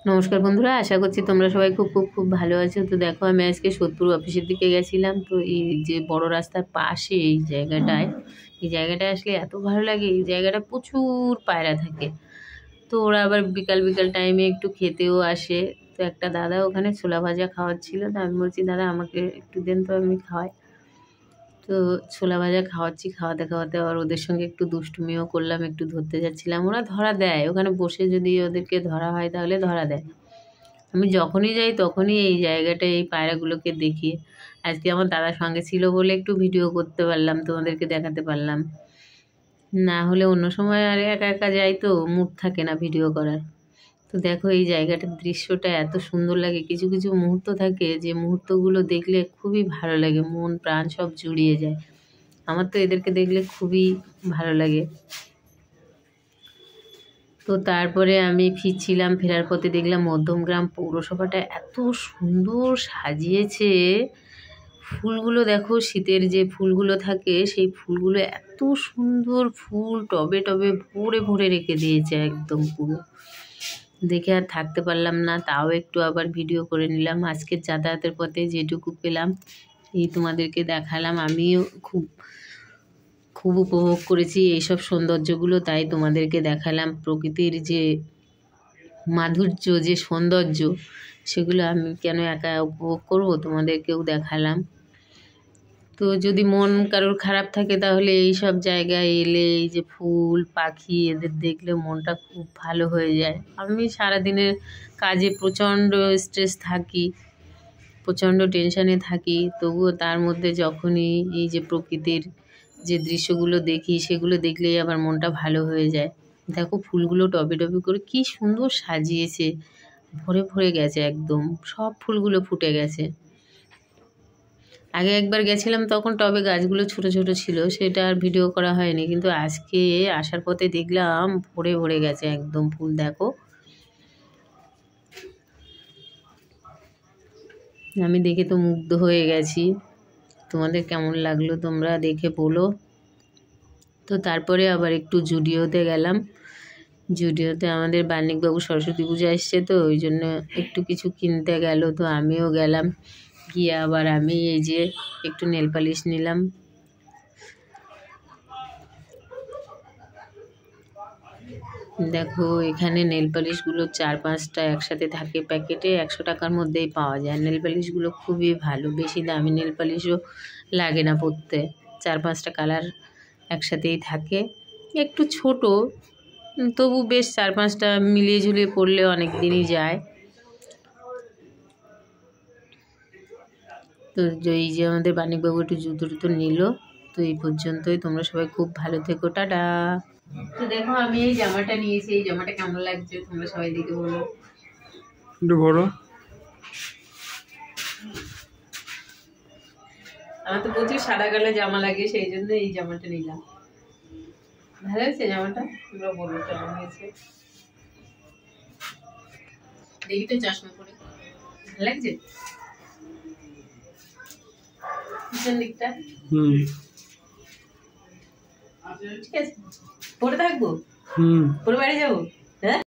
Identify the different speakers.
Speaker 1: নমস্কার বন্ধুরা, আশা করছি তোমরা সবাই খুব খুব খুব ভালো আছো। তো দেখো, আমি আজকে সোদপুর অফিসের দিকে গেছিলাম। তো এই যে বড় রাস্তার পাশে এই জায়গাটায় আসলে এত ভালো লাগে। এই জায়গাটা প্রচুর পায়রা থাকে। তো ওরা আবার বিকাল বিকাল টাইমে একটু খেতেও আসে। তো একটা দাদা ওখানে ছোলা ভাজা খাওয়াচ্ছিল। তো আমি বলছি, দাদা আমাকে একটু দেন, তো আমি খাওয়াই। তো ছোলা ভাজা খাওয়াচ্ছি, খাওয়াতে খাওয়াতে আবার ওদের সঙ্গে একটু দুষ্টুমিও করলাম, একটু ধরতে যাচ্ছিলাম। ওরা ধরা দেয়, ওখানে বসে যদি ওদেরকে ধরা হয় তাহলে ধরা দেয়। আমি যখনই যাই তখনই এই জায়গাটায় এই পায়রাগুলোকে দেখি। আজকে আমার দাদার সঙ্গে ছিল বলে একটু ভিডিও করতে পারলাম, তোমাদেরকে দেখাতে পারলাম। না হলে অন্য সময় আর একা একা যাই, তো মুড থাকে না ভিডিও করার। তো দেখো, এই জায়গাটার দৃশ্যটা এত সুন্দর লাগে। কিছু কিছু মুহূর্ত থাকে যে মুহূর্তগুলো দেখলে খুবই ভালো লাগে, মন প্রাণ সব জুড়িয়ে যায়। আমার তো এদেরকে দেখলে খুবই ভালো লাগে। তো তারপরে আমি ফিরছিলাম, ফেরার পথে দেখলাম মধ্যমগ্রাম পৌরসভাটা এত সুন্দর সাজিয়েছে। ফুলগুলো দেখো, শীতের যে ফুলগুলো থাকে সেই ফুলগুলো এত সুন্দর, ফুল টবে টবে ভরে ভরে রেখে দিয়েছে একদম পুরো। দেখে আর থাকতে পারলাম না, তাও একটু আবার ভিডিও করে নিলাম। আজকের যাতায়াতের পথে যেটুকু পেলাম এই তোমাদেরকে দেখালাম। আমিও খুব খুব উপভোগ করেছি এইসব সৌন্দর্যগুলো, তাই তোমাদেরকে দেখালাম। প্রকৃতির যে মাধুর্য, যে সৌন্দর্য, সেগুলো আমি কেন একা উপভোগ করব, তোমাদেরকেও দেখালাম। তো যদি মন কারোর খারাপ থাকে তাহলে এই সব জায়গায় এলে এই যে ফুল পাখি এদের দেখলে মনটা খুব ভালো হয়ে যায়। আমি সারাদিনের কাজে প্রচণ্ড স্ট্রেস থাকি, প্রচণ্ড টেনশানে থাকি, তবুও তার মধ্যে যখনই এই যে প্রকৃতির যে দৃশ্যগুলো দেখি সেগুলো দেখলেই আবার মনটা ভালো হয়ে যায়। দেখো, ফুলগুলো টবে টবে করে কি সুন্দর সাজিয়েছে, ভরে ভরে গেছে একদম, সব ফুলগুলো ফুটে গেছে। আগে একবার গেছিলাম, তখন টবে গাছগুলো ছোট ছোট ছিল, সেটা আর ভিডিও করা হয়নি। কিন্তু আজকে আসার পথে দেখলাম ভরে ভরে গেছে একদম ফুল। দেখো, আমি দেখে তো মুগ্ধ হয়ে গেছি। তোমাদের কেমন লাগলো তোমরা দেখে বলো। তো তারপরে আবার একটু জুডিওতে গেলাম। জুডিওতে আমাদের বার্নিকবাবু সরস্বতী পূজা এসছে, তো ওই জন্য একটু কিছু কিনতে গেল। তো আমিও গেলাম, গিয়ে আবার আমি এই যে একটু নেল পালিশ নিলাম। দেখো, এখানে নেল পালিশগুলো 4-5টা একসাথে থাকে প্যাকেটে, 100 টাকার মধ্যেই পাওয়া যায়। নেল পালিশগুলো খুবই ভালো, বেশি দামি নেল পালিশও লাগে না পরতে। 4-5টা কালার একসাথেই থাকে, একটু ছোট, তবু বেশ 4-5টা মিলিয়ে ঝুলিয়ে পরলে অনেক দিনই যায়। তো এই যে আমাদের বাণিকবাবু একটু জুতো টুতো নিল। তো এই পর্যন্তই, তোমরা সবাই খুব ভালো থেকো, টাটা। তো দেখো, আমি এই জামাটা নিয়েছি। এই জামাটা কেমন লাগছে তোমরা সবাই দেখে বলো।
Speaker 2: একটু বড়,
Speaker 1: আমার তো প্রচুর সাদা কালো জামা লাগে, সেই জন্য এই জামাটা নিলাম। ভালো লাগছে জামাটা, তোমরা বলো কেমন হয়েছে। দেখি তো চশমা পরে, ভালো লাগছে পিছন দিকটা। ঠিক আছে, পরে থাকবো, পরে বাড়ি যাবো। হ্যাঁ।